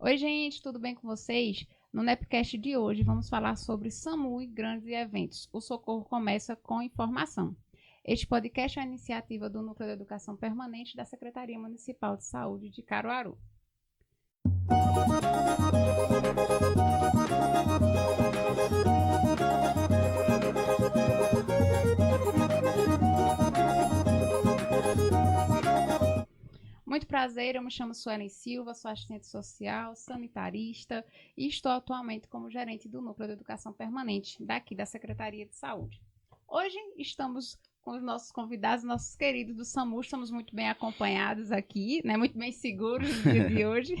Oi, gente, tudo bem com vocês? No Nepcast de hoje vamos falar sobre SAMU e grandes eventos. O socorro começa com informação. Este podcast é uma iniciativa do Núcleo de Educação Permanente da Secretaria Municipal de Saúde de Caruaru. Muito prazer, eu me chamo Suelen Silva, sou assistente social, sanitarista e estou atualmente como gerente do Núcleo de Educação Permanente, daqui da Secretaria de Saúde. Hoje estamos com os nossos convidados, nossos queridos do SAMU, estamos muito bem acompanhados aqui, né? Muito bem seguros no dia de hoje.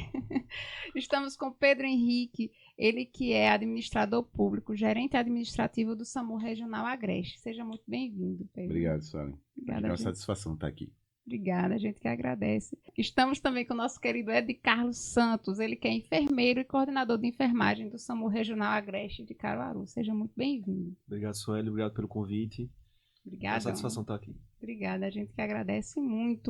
Estamos com Pedro Henrique, ele que é administrador público, gerente administrativo do SAMU Regional Agreste. Seja muito bem-vindo, Pedro. Obrigado, Suelen. É uma satisfação estar aqui. Obrigada, a gente que agradece. Estamos também com o nosso querido Ed Carlos Santos, ele que é enfermeiro e coordenador de enfermagem do SAMU Regional Agreste de Caruaru. Seja muito bem-vindo. Obrigado, Sueli, obrigado pelo convite. Obrigada. É uma satisfação estar aqui. Obrigada, a gente que agradece muito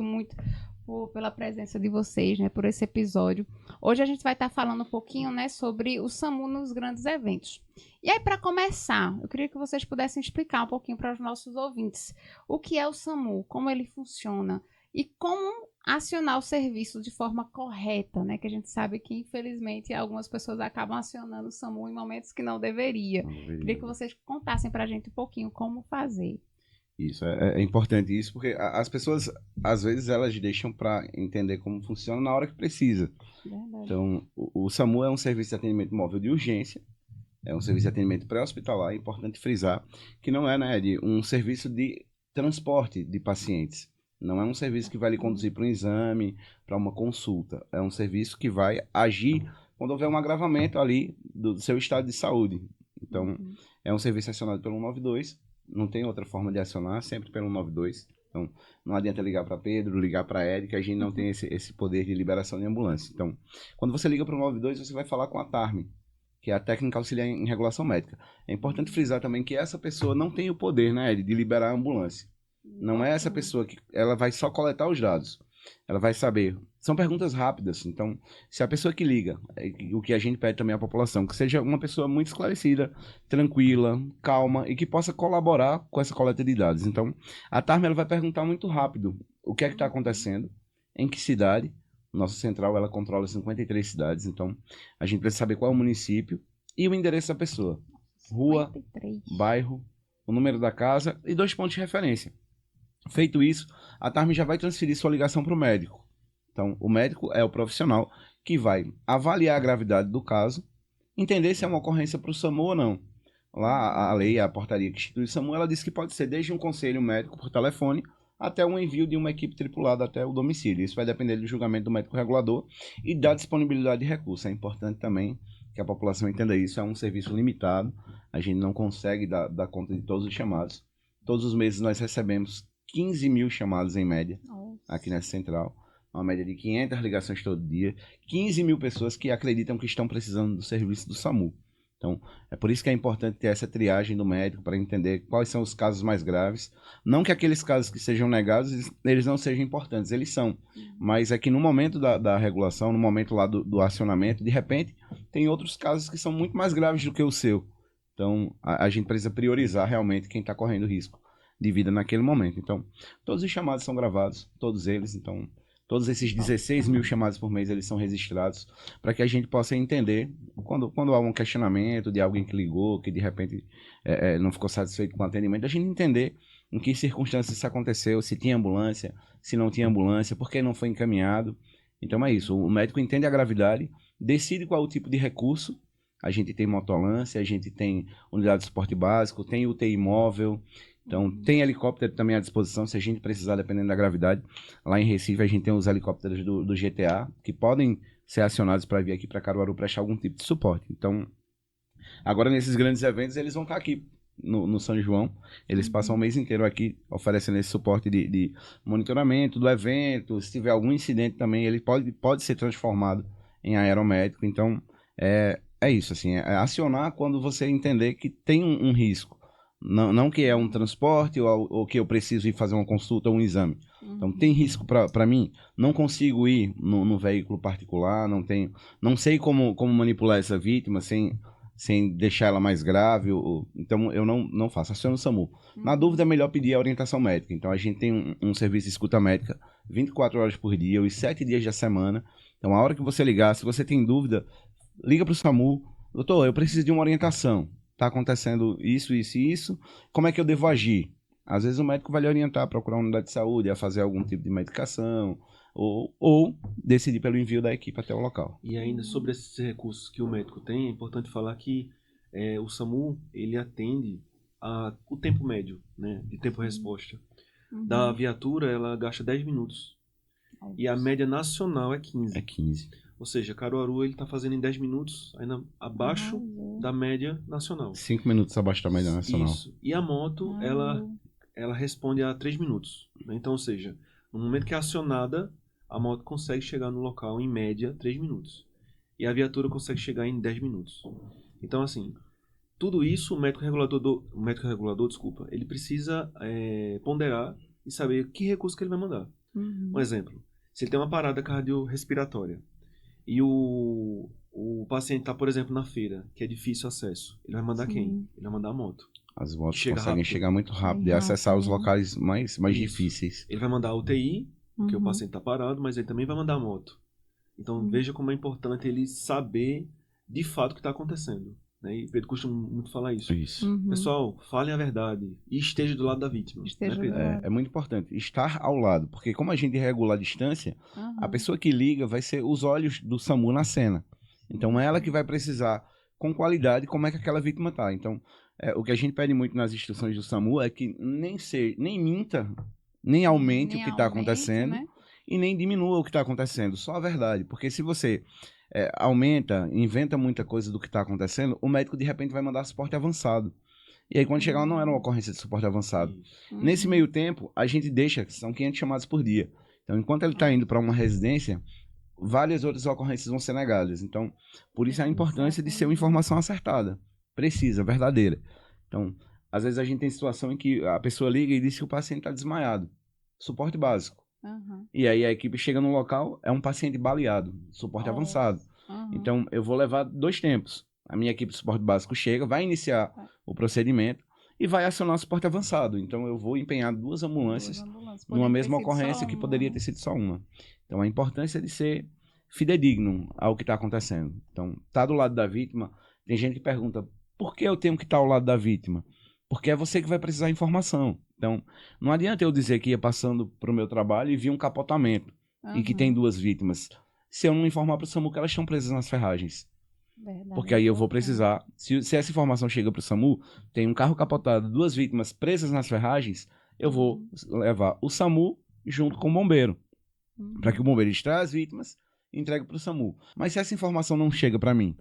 pela presença de vocês, né, por esse episódio. Hoje a gente vai estar falando um pouquinho, né, sobre o SAMU nos grandes eventos. E aí, para começar, eu queria que vocês pudessem explicar um pouquinho para os nossos ouvintes o que é o SAMU, como ele funciona e como acionar o serviço de forma correta, né, que a gente sabe que, infelizmente, algumas pessoas acabam acionando o SAMU em momentos que não deveria. Queria que vocês contassem para a gente um pouquinho como fazer. Isso, é importante isso, porque as pessoas, às vezes, elas deixam para entender como funciona na hora que precisa. Verdade. Então, o SAMU é um serviço de atendimento móvel de urgência, é um serviço de atendimento pré-hospitalar, é importante frisar, que não é, né, Ed, um serviço de transporte de pacientes. Não é um serviço que vai lhe conduzir para um exame, para uma consulta. É um serviço que vai agir quando houver um agravamento ali do seu estado de saúde. Então, é um serviço acionado pelo 192, não tem outra forma de acionar, sempre pelo 192. Então, não adianta ligar para Pedro, ligar para Ed, que a gente não tem esse poder de liberação de ambulância. Então, quando você liga para o 192, você vai falar com a TARM, que é a técnica auxiliar em regulação médica. É importante frisar também que essa pessoa não tem o poder, né, Ed, de liberar a ambulância. Não é essa pessoa que ela vai só coletar os dados. Ela vai saber. São perguntas rápidas. Então, se a pessoa que liga, o que a gente pede também à população, que seja uma pessoa muito esclarecida, tranquila, calma e que possa colaborar com essa coleta de dados. Então, a TARM ela vai perguntar muito rápido o que é que está acontecendo, em que cidade. Nossa central ela controla 53 cidades. Então, a gente precisa saber qual é o município e o endereço da pessoa. Rua, 53. Bairro, o número da casa e 2 pontos de referência. Feito isso, a TARM já vai transferir sua ligação para o médico. Então, o médico é o profissional que vai avaliar a gravidade do caso, entender se é uma ocorrência para o SAMU ou não. Lá, a lei, a portaria que institui o SAMU, ela diz que pode ser desde um conselho médico por telefone até um envio de uma equipe tripulada até o domicílio. Isso vai depender do julgamento do médico regulador e da disponibilidade de recursos. É importante também que a população entenda isso. É um serviço limitado. A gente não consegue dar conta de todos os chamados. Todos os meses nós recebemos 15 mil chamados em média aqui nessa central. Uma média de 500 ligações todo dia. 15 mil pessoas que acreditam que estão precisando do serviço do SAMU. Então, é por isso que é importante ter essa triagem do médico para entender quais são os casos mais graves. Não que aqueles casos que sejam negados, eles não sejam importantes, eles são. Mas é que no momento da regulação, no momento lá do acionamento, de repente, tem outros casos que são muito mais graves do que o seu. Então, a gente precisa priorizar realmente quem está correndo risco de vida naquele momento. Então, todos os chamados são gravados, todos eles. Então, todos esses 16 mil chamados por mês, eles são registrados para que a gente possa entender quando há um questionamento de alguém que ligou, que de repente não ficou satisfeito com o atendimento, a gente entender em que circunstâncias isso aconteceu, se tinha ambulância, se não tinha ambulância, por que não foi encaminhado. Então é isso, o médico entende a gravidade, decide qual é o tipo de recurso. A gente tem motoambulância, a gente tem unidade de suporte básico, tem UTI móvel. Então, tem helicóptero também à disposição, se a gente precisar, dependendo da gravidade. Lá em Recife, a gente tem os helicópteros do GTA, que podem ser acionados para vir aqui para Caruaru prestar algum tipo de suporte. Então, agora nesses grandes eventos, eles vão estar aqui no São João. Eles passam o mês inteiro aqui oferecendo esse suporte de monitoramento do evento. Se tiver algum incidente também, ele pode ser transformado em aeromédico. Então, é isso, assim, é acionar quando você entender que tem um risco. Não que é um transporte ou que eu preciso ir fazer uma consulta ou um exame. Então, tem risco para mim? Não consigo ir no veículo particular, não sei como manipular essa vítima sem deixar ela mais grave. Então, eu não faço. Aciono o SAMU. Na dúvida, é melhor pedir a orientação médica. Então, a gente tem um serviço de escuta médica 24 horas por dia, os 7 dias da semana. Então, a hora que você ligar, se você tem dúvida, liga para o SAMU. Doutor, eu preciso de uma orientação. Está acontecendo isso, isso e isso. Como é que eu devo agir? Às vezes o médico vai lhe orientar a procurar uma unidade de saúde, a fazer algum tipo de medicação, ou decidir pelo envio da equipe até o local. E ainda sobre esses recursos que o médico tem, é importante falar que o SAMU, ele atende o tempo médio, né, de tempo-resposta. Da viatura, ela gasta 10 minutos. E a média nacional é 15. É 15. Ou seja, Caruaru ele está fazendo em 10 minutos, ainda abaixo da média nacional. 5 minutos abaixo da média nacional. Isso. E a moto, ela responde a 3 minutos. Né? Então, ou seja, no momento que é acionada, a moto consegue chegar no local em média 3 minutos. E a viatura consegue chegar em 10 minutos. Então, assim, tudo isso o médico regulador, desculpa, ele precisa ponderar e saber que recurso que ele vai mandar. Um exemplo, se ele tem uma parada cardiorrespiratória e o paciente está, por exemplo, na feira, que é difícil acesso, ele vai mandar quem? Ele vai mandar a moto. As motos conseguem chegar muito rápido e acessar os locais mais difíceis. Ele vai mandar a UTI, porque o paciente está parado, mas ele também vai mandar a moto. Então, veja como é importante ele saber de fato o que está acontecendo. Né? E Pedro costuma muito falar isso. Pessoal, falem a verdade e esteja do lado da vítima. É muito importante estar ao lado, porque como a gente regula a distância, a pessoa que liga vai ser os olhos do SAMU na cena. Então, é ela que vai precisar, com qualidade, como é que aquela vítima está. Então, o que a gente pede muito nas instruções do SAMU é que nem minta, nem aumente o que está acontecendo, né? E nem diminua o que está acontecendo. Só a verdade. Porque se você aumenta, inventa muita coisa do que está acontecendo, o médico de repente vai mandar suporte avançado. E aí quando chegar não era uma ocorrência de suporte avançado. Nesse meio tempo, a gente deixa, são 500 chamadas por dia. Então enquanto ele está indo para uma residência, várias outras ocorrências vão ser negadas. Então, por isso a importância de ser uma informação acertada, precisa, verdadeira. Então, às vezes a gente tem situação em que a pessoa liga e diz que o paciente está desmaiado. Suporte básico. E aí a equipe chega no local, é um paciente baleado, suporte avançado. Então, eu vou levar 2 tempos. A minha equipe de suporte básico chega, vai iniciar o procedimento e vai acionar o suporte avançado. Então, eu vou empenhar 2 ambulâncias numa mesma ocorrência que poderia ter sido só uma. Então, a importância de ser fidedigno ao que está acontecendo. Então, tá do lado da vítima. Tem gente que pergunta, por que eu tenho que estar ao lado da vítima? Porque é você que vai precisar de informação. Então, não adianta eu dizer que ia passando para o meu trabalho e vi um capotamento e que tem 2 vítimas. Se eu não informar para o SAMU que elas estão presas nas ferragens. Verdade. Porque aí eu vou precisar... Se essa informação chega para o SAMU, tem um carro capotado, 2 vítimas presas nas ferragens, eu vou levar o SAMU junto com o bombeiro. Para que o bombeiro extraia as vítimas e entregue para o SAMU. Mas se essa informação não chega para mim,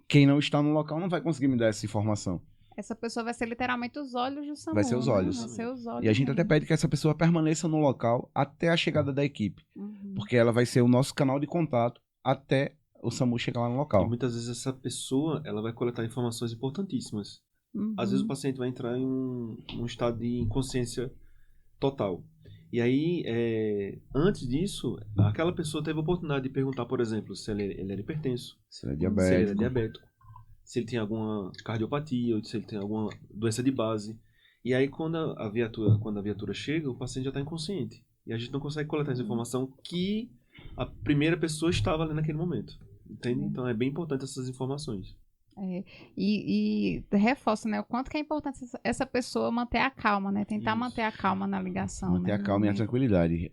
quem não está no local não vai conseguir me dar essa informação. Essa pessoa vai ser literalmente os olhos do SAMU. Vai ser os olhos. Vai ser os olhos e a gente até pede que essa pessoa permaneça no local até a chegada da equipe. Porque ela vai ser o nosso canal de contato até o SAMU chegar lá no local. E muitas vezes essa pessoa ela vai coletar informações importantíssimas. Às vezes o paciente vai entrar em um estado de inconsciência total. E aí, antes disso, aquela pessoa teve a oportunidade de perguntar, por exemplo, se ele era hipertenso, se ele é diabético, se ele tem alguma cardiopatia, ou se ele tem alguma doença de base. E aí, quando a viatura chega, o paciente já está inconsciente. E a gente não consegue coletar essa informação que a primeira pessoa estava ali naquele momento. Entende? Então, é bem importante essas informações. E reforça, né, o quanto que é importante essa pessoa manter a calma, né? Tentar manter a calma na ligação. Manter a calma e a tranquilidade.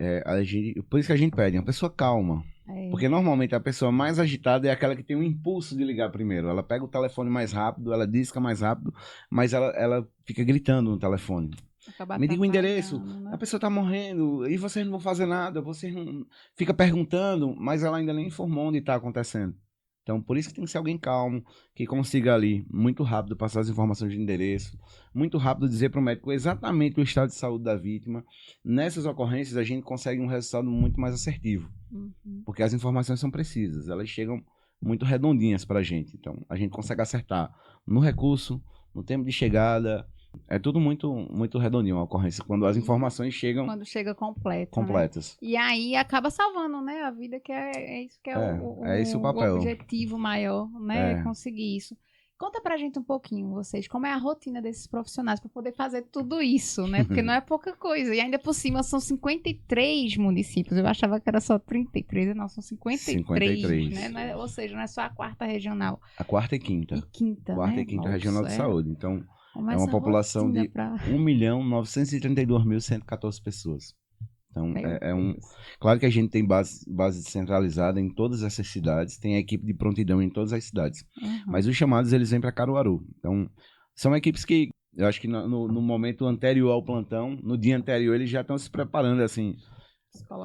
Por isso que a gente pede, uma pessoa calma. Porque normalmente a pessoa mais agitada é aquela que tem um impulso de ligar primeiro. Ela pega o telefone mais rápido, ela disca mais rápido, mas ela fica gritando no telefone. Me diga o endereço, né? A pessoa tá morrendo e vocês não vão fazer nada, vocês não... Fica perguntando, mas ela ainda nem informou onde está acontecendo. Então, por isso que tem que ser alguém calmo, que consiga ali, muito rápido, passar as informações de endereço, muito rápido dizer para o médico exatamente o estado de saúde da vítima. Nessas ocorrências, a gente consegue um resultado muito mais assertivo, porque as informações são precisas, elas chegam muito redondinhas para a gente. Então, a gente consegue acertar no recurso, no tempo de chegada, É tudo muito, muito redondinho a ocorrência, quando as informações chegam Quando chega completo, completas. né? E aí acaba salvando, né? A vida, que é isso que é É esse o papel. objetivo maior, né? É. Conseguir isso. Conta pra gente um pouquinho, vocês, como é a rotina desses profissionais para poder fazer tudo isso, né? Porque não é pouca coisa. E ainda por cima são 53 municípios. Eu achava que era só 33, não, são 53, né? Não é- ou seja, não é só a quarta regional. A quarta e quinta. Quarta E quinta regional de saúde. Então, Como é uma essa população rotina de pra... 1.932.114 pessoas. Então, Meu Deus. Claro que a gente tem base descentralizada em todas essas cidades, tem a equipe de prontidão em todas as cidades. Uhum. Mas os chamados, eles vêm para Caruaru. Então, são equipes que, eu acho que no momento anterior ao plantão, no dia anterior, eles já estão se preparando, assim,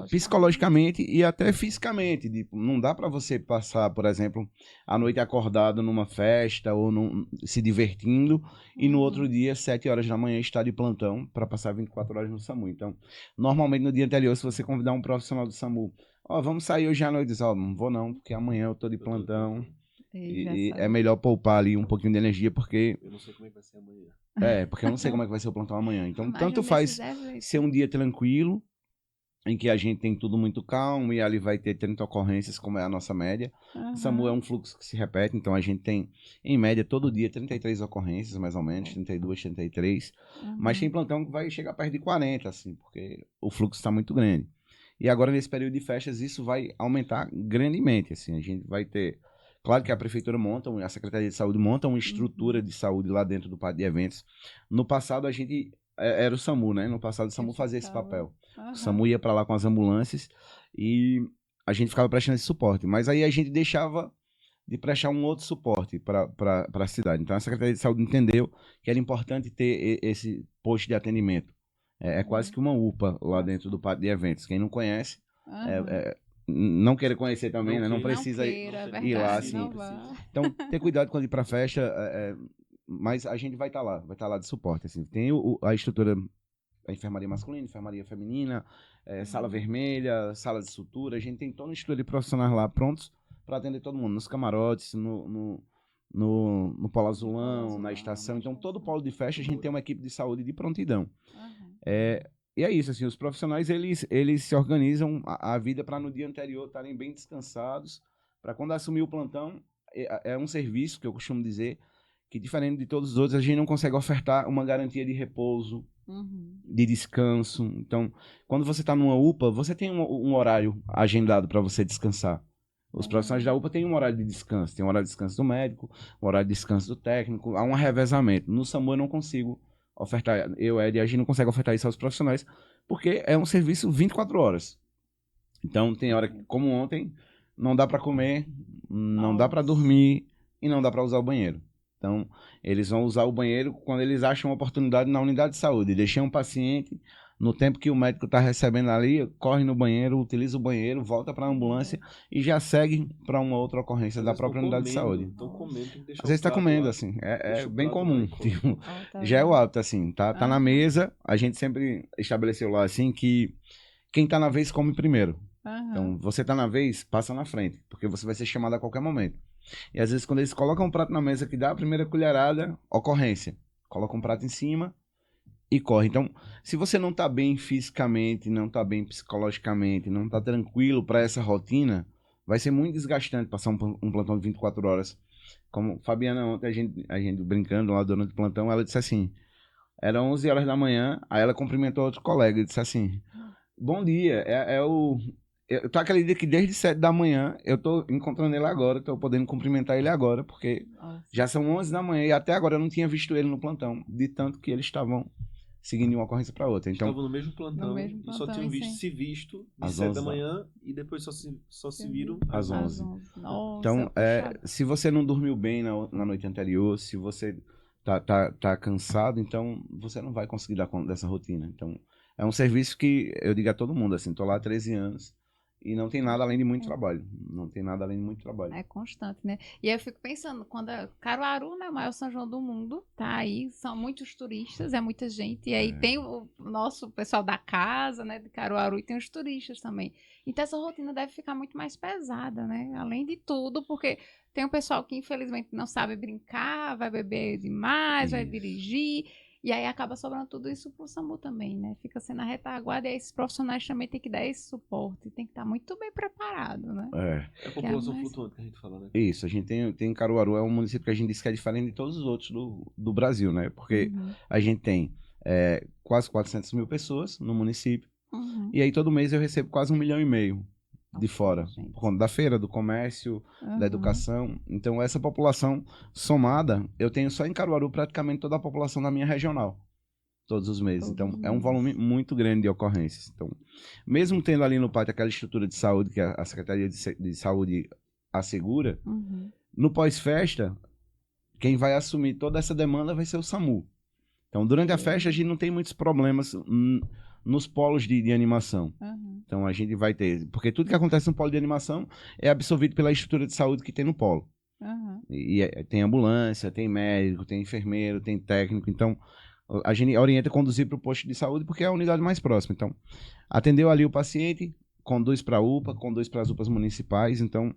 psicologicamente e até fisicamente. Tipo, não dá para você passar, por exemplo, a noite acordado numa festa ou se divertindo e no outro dia, 7 horas da manhã, estar de plantão para passar 24 horas no SAMU. Então, normalmente no dia anterior, se você convidar um profissional do SAMU, vamos sair hoje à noite, diz, não vou não, porque amanhã eu tô de plantão. E é melhor poupar ali um pouquinho de energia, porque... Eu não sei como é que vai ser amanhã. Porque eu não sei como é que vai ser o plantão amanhã. Então, Imagina tanto faz ser um dia tranquilo, em que a gente tem tudo muito calmo e ali vai ter 30 ocorrências, como é a nossa média. Uhum. O SAMU é um fluxo que se repete, então a gente tem, em média, todo dia 33 ocorrências, mais ou menos, 32, 33. Mas tem plantão que vai chegar perto de 40, assim, porque o fluxo está muito grande. E agora, nesse período de festas, isso vai aumentar grandemente, assim, a gente vai ter... Claro que a prefeitura monta, a Secretaria de Saúde monta uma estrutura de saúde lá dentro do pátio de eventos. No passado, a gente... Era o SAMU, né? No passado, o SAMU fazia esse papel. Uhum. O SAMU ia para lá com as ambulâncias e a gente ficava prestando esse suporte. Mas aí a gente deixava de prestar um outro suporte para a cidade. Então a Secretaria de Saúde entendeu que era importante ter esse posto de atendimento. É quase que uma UPA lá dentro do pátio de eventos. Quem não conhece, não querer conhecer também, né? Não precisa ir lá, assim. Então, ter cuidado quando ir para festa, mas a gente vai estar lá de suporte, assim. Tem a estrutura, a enfermaria masculina, enfermaria feminina, sala vermelha, sala de sutura, a gente tem toda uma estrutura de profissionais lá prontos para atender todo mundo, nos camarotes, no polo azulão, na estação. Então, todo polo de festa, a gente tem uma equipe de saúde de prontidão. E é isso, assim, os profissionais, eles se organizam a vida para no dia anterior estarem bem descansados, para quando assumir o plantão, é um serviço que eu costumo dizer, que diferente de todos os outros, a gente não consegue ofertar uma garantia de repouso, de descanso. Então, quando você está numa UPA, você tem um horário agendado para você descansar. Os profissionais da UPA têm um horário de descanso. Tem um horário de descanso do médico, um horário de descanso do técnico, há um revezamento. No SAMU eu não consigo ofertar, Ed, a gente não consegue ofertar isso aos profissionais, porque é um serviço 24 horas. Então, tem hora que, como ontem, não dá para comer, não dá para dormir e não dá para usar o banheiro. Então, eles vão usar o banheiro quando eles acham uma oportunidade na unidade de saúde. Deixei um paciente, no tempo que o médico está recebendo ali, corre no banheiro, utiliza o banheiro, volta para a ambulância e já segue para uma outra ocorrência da própria unidade de saúde. Estão comendo, tem que deixar. Às vezes está comendo, lá, assim, é bem comum. Tipo, tá já é o hábito, assim, tá na mesa, a gente sempre estabeleceu lá, assim, que quem está na vez come primeiro. Então, você tá na vez, passa na frente, porque você vai ser chamado a qualquer momento. E às vezes quando eles colocam um prato na mesa que dá a primeira colherada, ocorrência. Coloca um prato em cima e corre. Então, se você não tá bem fisicamente, não tá bem psicologicamente, não tá tranquilo para essa rotina, vai ser muito desgastante passar um plantão de 24 horas. Como Fabiana ontem, a gente brincando lá durante o plantão, ela disse assim, eram 11 horas da manhã, aí ela cumprimentou outro colega e disse assim, bom dia, eu tô aquele dia que desde 7 da manhã eu tô encontrando ele agora, tô podendo cumprimentar ele agora, porque já são 11 da manhã e até agora eu não tinha visto ele no plantão, de tanto que eles estavam seguindo de uma ocorrência para outra. Então, estavam no mesmo plantão e só tinham se visto de 7 da manhã e depois só se viram às 11. Nossa, então, se você não dormiu bem na noite anterior, se você tá cansado, então você não vai conseguir dar conta dessa rotina. Então, é um serviço que eu digo a todo mundo, assim, tô lá há 13 anos e não tem nada além de muito trabalho. Não tem nada além de muito trabalho. É constante, né? E aí eu fico pensando, quando Caruaru, né, o maior São João do mundo, tá aí, são muitos turistas, é muita gente, e aí tem o nosso pessoal da casa, né, de Caruaru, e tem os turistas também. Então essa rotina deve ficar muito mais pesada, né? Além de tudo, porque tem um pessoal que infelizmente não sabe brincar, vai beber demais, vai dirigir. E aí acaba sobrando tudo isso pro SAMU também, né? Fica sendo a retaguarda e aí esses profissionais também têm que dar esse suporte, tem que estar muito bem preparado, né? É a população mais- flutuante que a gente fala, né? Isso, a gente tem Caruaru, é um município que a gente diz que é diferente de todos os outros do Brasil, né? Porque Uhum, a gente tem quase 400 mil pessoas no município, uhum. e aí todo mês eu recebo quase 1,5 milhão de Nossa, fora, gente. por conta da feira, do comércio, Uhum. da educação. Então essa população somada, eu tenho só em Caruaru praticamente toda a população da minha regional, todos os meses. Todos Então os é um volume meses. muito grande de ocorrências. Então, mesmo tendo ali no pátio aquela estrutura de saúde que a Secretaria de Saúde assegura, Uhum. no pós-festa, quem vai assumir toda essa demanda vai ser o SAMU. Então, durante a festa, a gente não tem muitos problemas nos polos de animação. Uhum. Então, a gente vai ter... Porque tudo que acontece no polo de animação é absorvido pela estrutura de saúde que tem no polo. Uhum. Tem ambulância, tem médico, tem enfermeiro, tem técnico. Então, a gente orienta a conduzir para o posto de saúde porque é a unidade mais próxima. Então, atendeu ali o paciente, conduz para a UPA, conduz para as UPAs municipais. Então,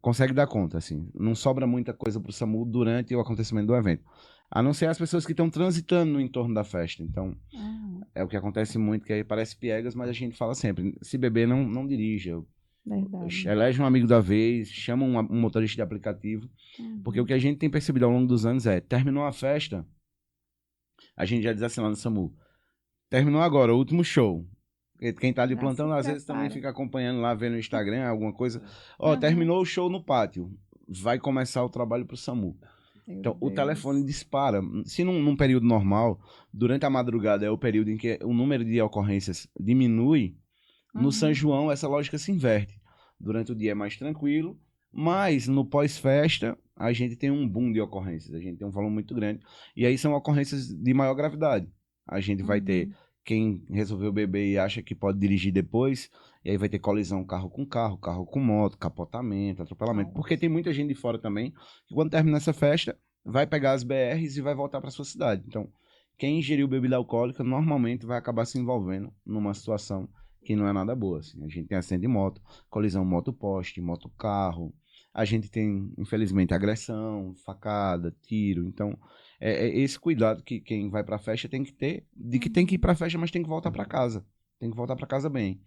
consegue dar conta, assim. Não sobra muita coisa para o SAMU durante o acontecimento do evento. A não ser as pessoas que estão transitando no entorno da festa. Então, Uhum. é o que acontece muito, que aí parece piegas, mas a gente fala sempre, se beber, não dirija. Verdade. Elege um amigo da vez, chama um motorista de aplicativo. Uhum. Porque o que a gente tem percebido ao longo dos anos terminou a festa, a gente já diz assim lá no SAMU, terminou agora, o último show. Quem tá de Já plantão, se às vezes também prepara. fica acompanhando lá, vendo no Instagram, alguma coisa. Uhum. Terminou o show no pátio, vai começar o trabalho pro SAMU. Meu Então, o Deus. telefone dispara. Se num período normal, durante a madrugada é o período em que o número de ocorrências diminui, no Uhum. São João essa lógica se inverte. Durante o dia é mais tranquilo, mas no pós-festa a gente tem um boom de ocorrências, a gente tem um volume muito grande. E aí são ocorrências de maior gravidade. A gente vai ter quem resolveu beber e acha que pode dirigir depois, e aí vai ter colisão carro com moto, capotamento, atropelamento. Nossa. Porque tem muita gente de fora também, que quando termina essa festa, vai pegar as BRs e vai voltar para sua cidade. Então, quem ingeriu bebida alcoólica normalmente vai acabar se envolvendo numa situação que não é nada boa. Assim. A gente tem acidente de moto, colisão moto-poste, moto-carro. A gente tem, infelizmente, agressão, facada, tiro. Então, é esse cuidado que quem vai pra festa tem que ter, de que tem que ir pra festa, mas tem que voltar pra casa. Tem que voltar pra casa bem.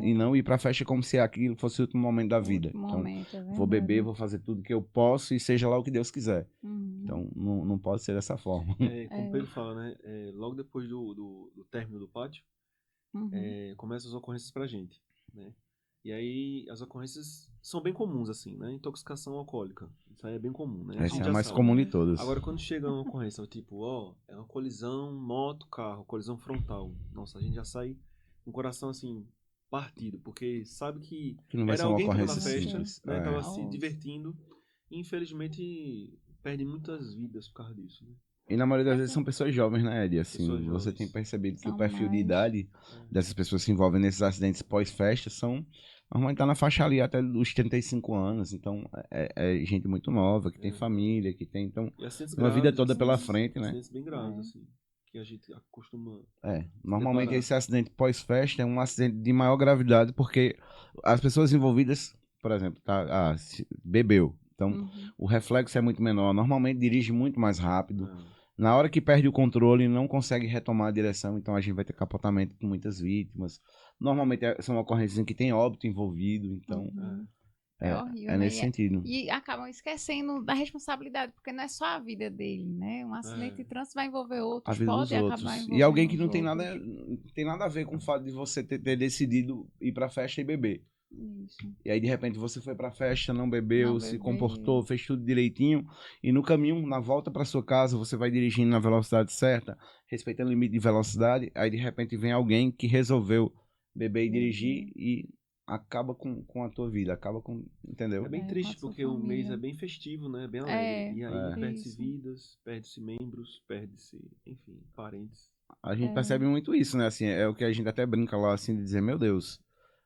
E não ir pra festa como se aquilo fosse o último momento da vida. Último Então, momento, é vou beber, verdade. vou fazer tudo que eu posso e seja lá o que Deus quiser. Uhum. Então, não pode ser dessa forma. Como o Pedro fala, né? Logo depois do término do pátio, Uhum. começam as ocorrências pra gente, né? E aí as ocorrências são bem comuns, assim, né? Intoxicação alcoólica. Isso aí é bem comum, né? Essa é a já mais sabe. comum de todas. Agora, quando chega uma ocorrência, tipo, é uma colisão moto-carro, colisão frontal. Nossa, a gente já sai com o coração, assim, partido, porque sabe que Que não vai era ser uma alguém que tava na ocorrência festa, simples. né? É. Tava se Nossa. divertindo e, infelizmente, perde muitas vidas por causa disso, né? E na maioria das vezes são pessoas jovens, né, Ed? Assim, Pessoas você jovens. tem percebido que São o perfil de mais- idade dessas pessoas que se envolvem nesses acidentes pós-festa são... Normalmente tá na faixa ali até os 35 anos. Então, é gente muito nova, que tem família, que tem... Então, E acidentes uma vida graves, toda pela acidentes- frente, né? Acidentes bem graves, É. assim, que a gente costuma... Normalmente Deparar. esse acidente pós-festa é um acidente de maior gravidade, porque as pessoas envolvidas, por exemplo, bebeu. Então, Uhum. o reflexo é muito menor. Normalmente dirige muito mais rápido. É. Na hora que perde o controle, não consegue retomar a direção, então a gente vai ter capotamento com muitas vítimas. Normalmente são ocorrências em que tem óbito envolvido, então Uhum. é, horrível, é né? nesse sentido. E acabam esquecendo da responsabilidade, porque não é só a vida dele, né? Um acidente de trânsito vai envolver A outros, vida dos pode acabar outros. envolvendo E alguém que os não tem outros. nada a ver com o fato de você ter decidido ir pra festa e beber. Isso. E aí, de repente, você foi pra festa, não bebeu, Não se bebeu. comportou, fez tudo direitinho. E no caminho, na volta pra sua casa, você vai dirigindo na velocidade certa, respeitando o limite de velocidade. Aí, de repente, vem alguém que resolveu beber e dirigir e acaba com a tua vida, acaba com... Entendeu? É bem com a triste, sua porque o mês família. é bem festivo, né? Bem alegre. E aí perde-se Isso. vidas, perde-se membros, perde-se, enfim, parentes. A gente percebe muito isso, né? Assim, é o que a gente até brinca lá, assim, de dizer, meu Deus,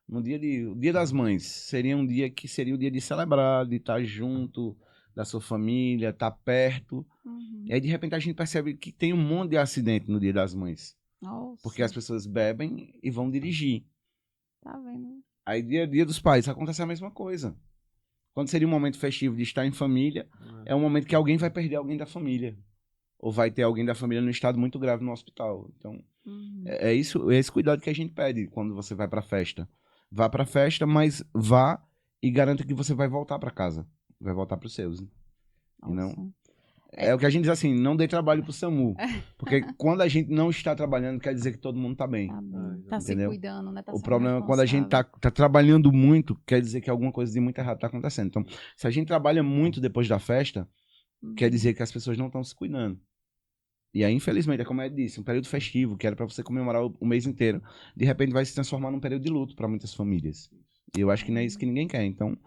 o Dia das Mães seria um dia que seria o dia de celebrar, de estar junto da sua família, estar perto. Uhum. E aí, de repente, a gente percebe que tem um monte de acidente no Dia das Mães. Nossa, Porque as pessoas bebem e vão dirigir. tá vendo? Aí, dia dos pais, acontece a mesma coisa. Quando seria um momento festivo de estar em família, é um momento que alguém vai perder alguém da família. ou vai ter alguém da família no estado muito grave no hospital. Então, é esse cuidado que a gente pede quando você vai pra festa. Vá pra festa, mas vá e garanta que você vai voltar pra casa. Vai voltar pros seus. Né? E não... É o que a gente diz assim, não dê trabalho pro SAMU. Porque quando a gente não está trabalhando, quer dizer que todo mundo tá bem. Tá bem. Tá se Entendeu? cuidando, né? Tá O sendo problema é quando a gente tá responsável. trabalhando muito, quer dizer que alguma coisa de muito errado tá acontecendo. Então, se a gente trabalha muito depois da festa, quer dizer que as pessoas não estão se cuidando. E aí, infelizmente, é como eu disse, um período festivo, que era pra você comemorar o mês inteiro, de repente vai se transformar num período de luto pra muitas famílias. E eu acho que não é isso que ninguém quer. Então,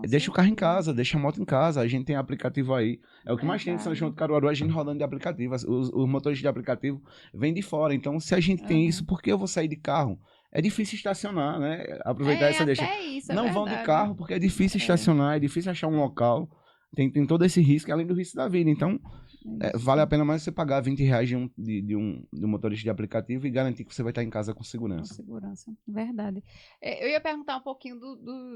deixa o carro em casa, deixa a moto em casa. A gente tem aplicativo aí. É o que mais tem em São João do Caruaru, a gente rodando de aplicativo. Os motoristas de aplicativo vêm de fora. Então, se a gente tem isso, por que eu vou sair de carro? É difícil estacionar, né? Aproveitar essa deixa. Isso, não vão de carro, porque é difícil estacionar, é difícil achar um local. Tem todo esse risco, além do risco da vida. Então, vale a pena mais você pagar R$ 20 de um motorista de aplicativo e garantir que você vai estar em casa com segurança. Com segurança, verdade. Eu ia perguntar um pouquinho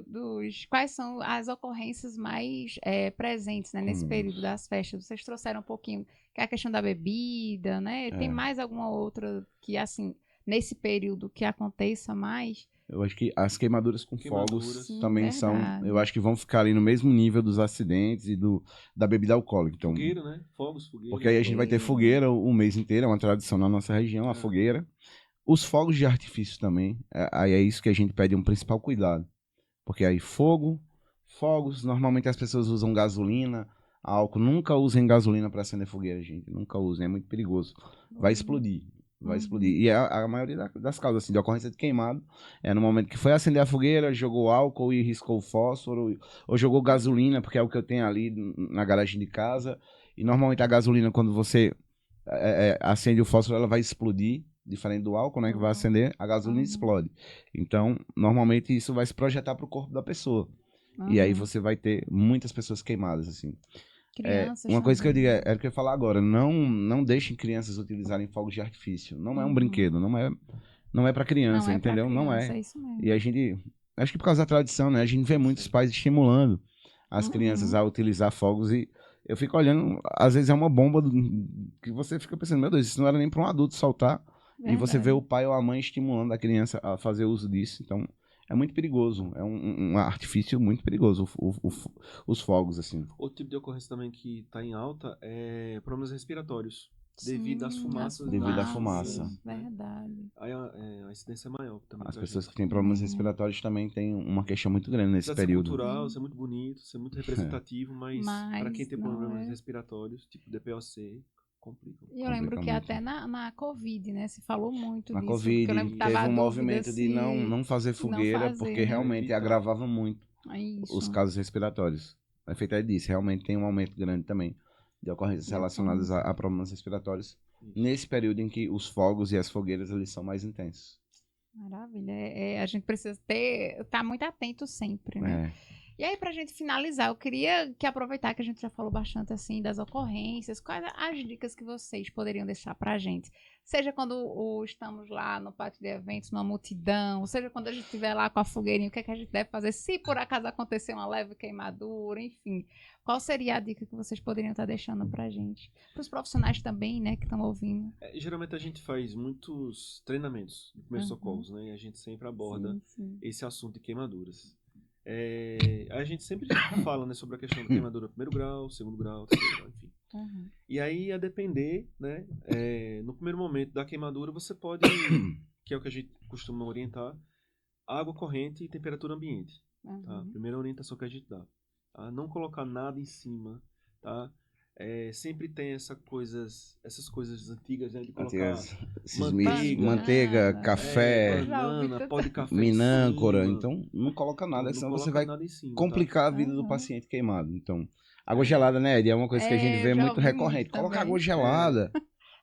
dos quais são as ocorrências mais presentes, né, nesse período das festas. Vocês trouxeram um pouquinho, que é a questão da bebida, né? Tem mais alguma outra que, assim, nesse período que aconteça mais? Eu acho que as queimaduras com fogos também verdade. são, eu acho que vão ficar ali no mesmo nível dos acidentes e da bebida alcoólica. Então, fogueira, né? Fogos, fogueira. Porque aí a gente vai ter fogueira o mês inteiro, é uma tradição na nossa região, a fogueira. Os fogos de artifício também, aí é isso que a gente pede um principal cuidado. Porque aí fogos, normalmente as pessoas usam gasolina, álcool. Nunca usem gasolina para acender fogueira, gente. Nunca usem, é muito perigoso. Vai explodir. Vai explodir. E a maioria das causas assim, de ocorrência de queimado é no momento que foi acender a fogueira, jogou álcool e riscou o fósforo, ou jogou gasolina, porque é o que eu tenho ali na garagem de casa. E normalmente a gasolina, quando você acende o fósforo, ela vai explodir, diferente do álcool, né? Que vai acender, a gasolina explode. Então, normalmente isso vai se projetar para o corpo da pessoa. E aí você vai ter muitas pessoas queimadas, assim. Crianças uma coisa que eu digo também. era o que eu ia falar agora, não deixem crianças utilizarem fogos de artifício. Não é um brinquedo, não é para criança, Não é entendeu? pra Não criança, é. isso mesmo. E a gente, acho que por causa da tradição, né? A gente vê muitos pais estimulando as crianças a utilizar fogos e eu fico olhando, às vezes é uma bomba que você fica pensando, meu Deus, isso não era nem para um adulto soltar. E você vê o pai ou a mãe estimulando a criança a fazer uso disso. Então, é muito perigoso. É um artifício muito perigoso, os fogos, assim. Outro tipo de ocorrência também que está em alta é problemas respiratórios. Devido às fumaças. Devido à fumaça. Verdade. Aí a incidência é maior também. As pessoas que têm problemas respiratórios também têm uma queixa muito grande nesse período. Ser cultural, ser muito bonito, ser muito representativo, mas para quem tem problemas respiratórios, tipo DPOC, complica. E eu lembro que até na Covid, né, se falou muito disso. Na Covid, teve um movimento de não fazer fogueira, porque realmente agravava muito os casos respiratórios. O efeito é disso, realmente tem um aumento grande também de ocorrências relacionadas a problemas respiratórios nesse período em que os fogos e as fogueiras eles são mais intensos. Maravilha. A gente precisa estar muito atento sempre, né? E aí, pra gente finalizar, eu queria aproveitar que a gente já falou bastante, assim, das ocorrências, quais as dicas que vocês poderiam deixar pra gente? Seja quando estamos lá no pátio de eventos, numa multidão, seja quando a gente estiver lá com a fogueirinha, o que é que a gente deve fazer se por acaso acontecer uma leve queimadura, enfim. Qual seria a dica que vocês poderiam estar deixando pra gente? Pros profissionais também, né, que estão ouvindo. Geralmente a gente faz muitos treinamentos de primeiros socorros, né? E a gente sempre aborda esse assunto de queimaduras. A gente sempre fala, né, sobre a questão da queimadura primeiro grau, segundo grau, terceiro grau, enfim. E aí, a depender, né, no primeiro momento da queimadura, você pode, que é o que a gente costuma orientar, água corrente e temperatura ambiente. Tá? Primeira orientação que a gente dá. Tá? Não colocar nada em cima, tá? Sempre tem essas coisas antigas, né, de colocar manteiga, café, banana, pó de café, minâncora. Então, não coloca nada, não senão coloca você vai nada em cima, complicar a vida do paciente queimado. Então, água gelada, né, Ed? É uma coisa que a gente vê muito recorrente. Coloca água gelada.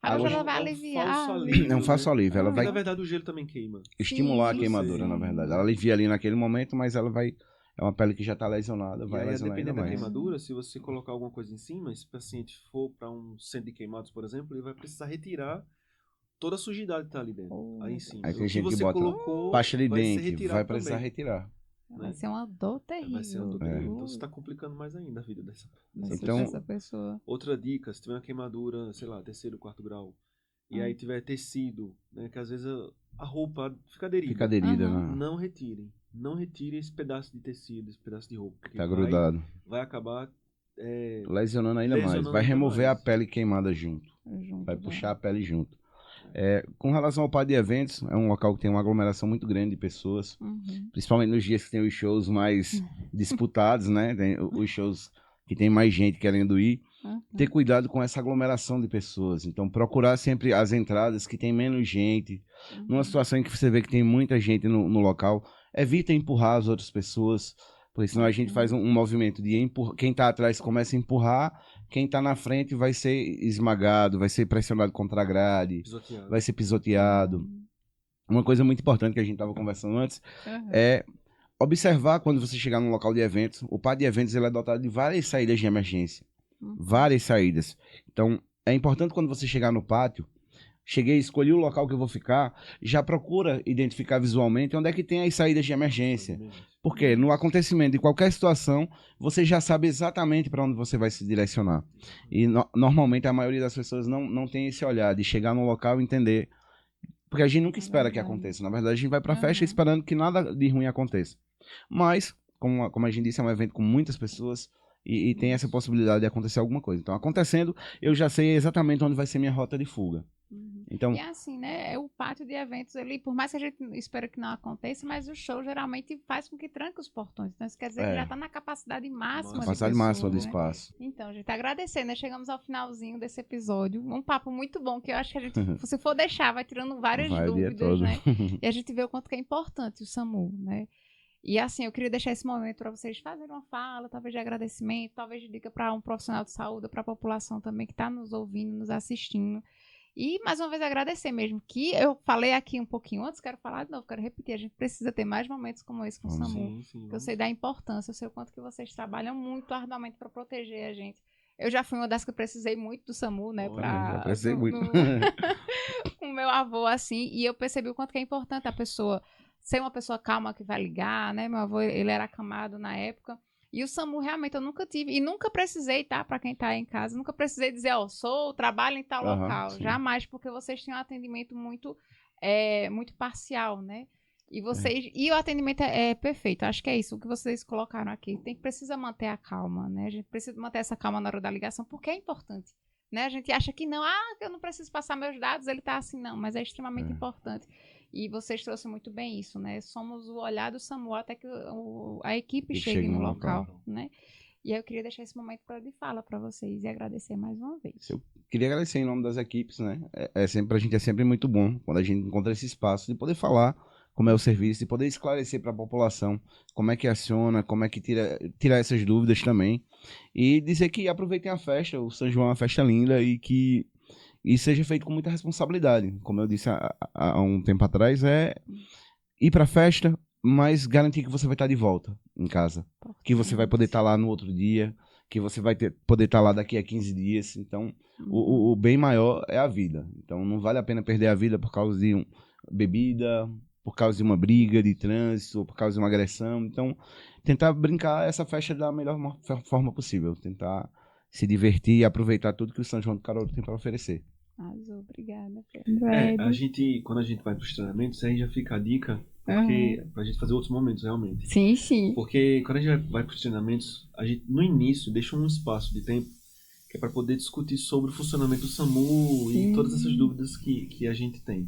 A água gelada vai aliviar. É um falso alívio. Ela vai, na verdade, o gelo também queima. Estimular a queimadura, na verdade. Ela alivia ali naquele momento, mas ela vai... É uma pele que já está lesionada, vai lesionar ainda mais. Dependendo da queimadura, se você colocar alguma coisa em cima, se o paciente for para um centro de queimados, por exemplo, ele vai precisar retirar toda a sujidade que está ali dentro, aí em cima. Aí tem gente que bota pasta de dente, vai precisar retirar. Vai ser uma dor terrível. Vai ser uma dor terrível. Então você tá complicando mais ainda a vida dessa pessoa. Outra dica, se tiver uma queimadura, sei lá, 3º, 4º grau, e aí tiver tecido, né, que às vezes a roupa fica aderida. Fica aderida, né? Não retirem. Não retirem esse pedaço de tecido, esse pedaço de roupa. Tá grudado. Vai acabar lesionando ainda mais. Vai remover a pele queimada junto. Vai puxar a pele junto. Com relação ao parque de eventos, é um local que tem uma aglomeração muito grande de pessoas, principalmente nos dias que tem os shows mais disputados, né? Tem os shows que tem mais gente querendo ir. Ter cuidado com essa aglomeração de pessoas. Então, procurar sempre as entradas que tem menos gente. Numa situação em que você vê que tem muita gente no local, evita empurrar as outras pessoas, porque senão a gente faz um movimento de empurrar. Quem tá atrás começa a empurrar, quem tá na frente vai ser esmagado, vai ser pressionado contra a grade, vai ser pisoteado. Uma coisa muito importante que a gente tava conversando antes é observar quando você chegar num local de eventos. O parque de eventos ele é dotado de várias saídas de emergência. Várias saídas. Então, é importante quando você chegar no pátio, escolhi o local que eu vou ficar, já procura identificar visualmente onde é que tem as saídas de emergência. Porque no acontecimento de qualquer situação, você já sabe exatamente para onde você vai se direcionar. E normalmente a maioria das pessoas não tem esse olhar de chegar no local e entender. Porque a gente nunca espera que aconteça. Na verdade, a gente vai para a festa esperando que nada de ruim aconteça. Mas, como a gente disse, é um evento com muitas pessoas. E tem essa possibilidade de acontecer alguma coisa. Então, acontecendo, eu já sei exatamente onde vai ser minha rota de fuga. Então, e assim, né? O pátio de eventos ali, por mais que a gente espera que não aconteça, mas o show geralmente faz com que tranque os portões. Então, isso quer dizer que já está na capacidade máxima do espaço. Então, gente, agradecer, né? Chegamos ao finalzinho desse episódio. Um papo muito bom, que eu acho que a gente, se for deixar, vai tirando várias dúvidas, né? E a gente vê o quanto que é importante o SAMU, né? E assim, eu queria deixar esse momento para vocês fazerem uma fala, talvez de agradecimento, talvez de dica para um profissional de saúde, para a população também que está nos ouvindo, nos assistindo. E, mais uma vez, agradecer mesmo, que eu falei aqui um pouquinho antes, quero falar de novo, quero repetir, a gente precisa ter mais momentos como esse com o SAMU, que eu sei da importância, eu sei o quanto que vocês trabalham muito arduamente para proteger a gente. Eu já fui uma das que precisei muito do SAMU, né? Eu precisei muito. Com o meu avô, assim, e eu percebi o quanto que é importante a pessoa ser uma pessoa calma que vai ligar, né? Meu avô, ele era acamado na época. E o SAMU, realmente, eu nunca tive. E nunca precisei, tá? Pra quem tá aí em casa, nunca precisei dizer, trabalho em tal local. Sim. Jamais, porque vocês têm um atendimento muito parcial, né? E o atendimento é perfeito. Acho que é isso, o que vocês colocaram aqui. Precisa manter a calma, né? A gente precisa manter essa calma na hora da ligação, porque é importante. Né? A gente acha que não, eu não preciso passar meus dados, ele tá assim, não. Mas é extremamente importante. E vocês trouxeram muito bem isso, né? Somos o olhar do SAMU até que a equipe chegue no local, né? E aí eu queria deixar esse momento de fala para vocês e agradecer mais uma vez. Eu queria agradecer em nome das equipes, né? Pra gente é sempre muito bom quando a gente encontra esse espaço de poder falar como é o serviço, de poder esclarecer para a população como é que aciona, como é que tirar essas dúvidas também. E dizer que aproveitem a festa, o São João é uma festa linda e que isso seja feito com muita responsabilidade. Como eu disse há um tempo atrás, é ir para a festa, mas garantir que você vai estar de volta em casa. Que você vai poder estar lá no outro dia, que você vai poder estar lá daqui a 15 dias. Então, o bem maior é a vida. Então, não vale a pena perder a vida por causa de bebida, por causa de uma briga de trânsito, ou por causa de uma agressão. Então, tentar brincar essa festa da melhor forma possível. Tentar se divertir e aproveitar tudo que o São João do Caruaru tem para oferecer. Obrigada. Quando a gente vai para os treinamentos, aí já fica a dica, porque pra gente fazer outros momentos realmente. Sim. Porque quando a gente vai para os treinamentos, a gente no início deixa um espaço de tempo que é para poder discutir sobre o funcionamento do SAMU e todas essas dúvidas que a gente tem.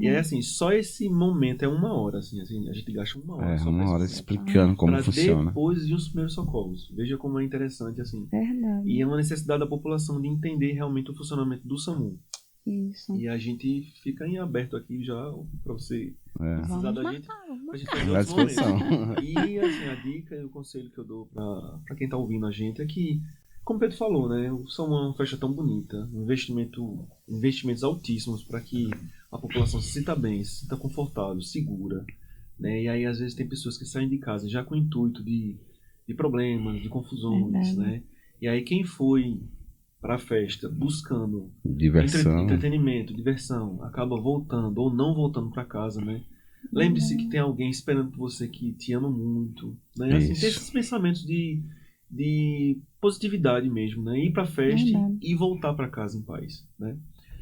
E aí, assim, só esse momento é 1 hora, assim, a gente gasta 1 hora. Só 1 hora explicando como funciona. Depois de os primeiros socorros. Veja como é interessante, assim. Verdade. E é uma necessidade da população de entender realmente o funcionamento do SAMU. Isso. E a gente fica em aberto aqui já para você precisar da gente. A gente fazer à disposição. E assim, a dica e o conselho que eu dou para quem tá ouvindo a gente é que, como o Pedro falou, né, o SAMU é uma festa tão bonita, investimentos altíssimos para que a população se sinta bem, se sinta confortável, segura, né? E aí às vezes tem pessoas que saem de casa já com o intuito de problemas, de confusões, né? E aí quem foi para a festa buscando diversão, entretenimento, diversão, acaba voltando ou não voltando para casa, né? Lembre-se que tem alguém esperando por você que te ama muito, né? Assim, ter esses pensamentos de positividade mesmo, né? Ir pra festa e voltar para casa em paz, né?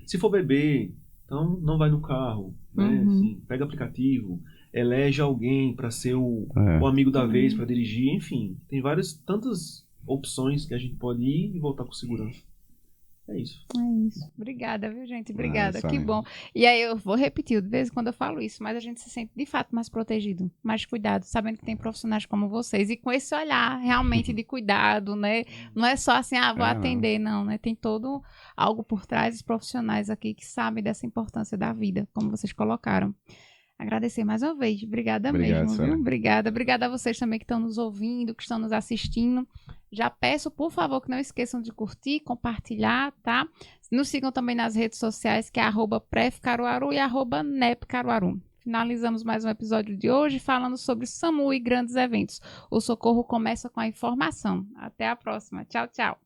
Se for beber, então não vai no carro, né? Assim, pega aplicativo, elege alguém para ser o amigo da vez para dirigir, enfim, tem tantas opções que a gente pode ir e voltar com segurança. É isso. É isso. Obrigada, viu, gente? Obrigada. Que bom. E aí eu vou repetir, de vez em quando eu falo isso, mas a gente se sente de fato mais protegido, mais cuidado, sabendo que tem profissionais como vocês e com esse olhar realmente de cuidado, né? Não é só assim, vou atender, não, né? Tem todo algo por trás dos profissionais aqui que sabem dessa importância da vida, como vocês colocaram. Agradecer mais uma vez. Obrigada mesmo, viu? Obrigada. Obrigada a vocês também que estão nos ouvindo, que estão nos assistindo. Já peço, por favor, que não esqueçam de curtir, compartilhar, tá? Nos sigam também nas redes sociais, que é @prefcaruaru e @nepcaruaru. Finalizamos mais um episódio de hoje falando sobre SAMU e grandes eventos. O Socorro começa com a informação. Até a próxima. Tchau, tchau.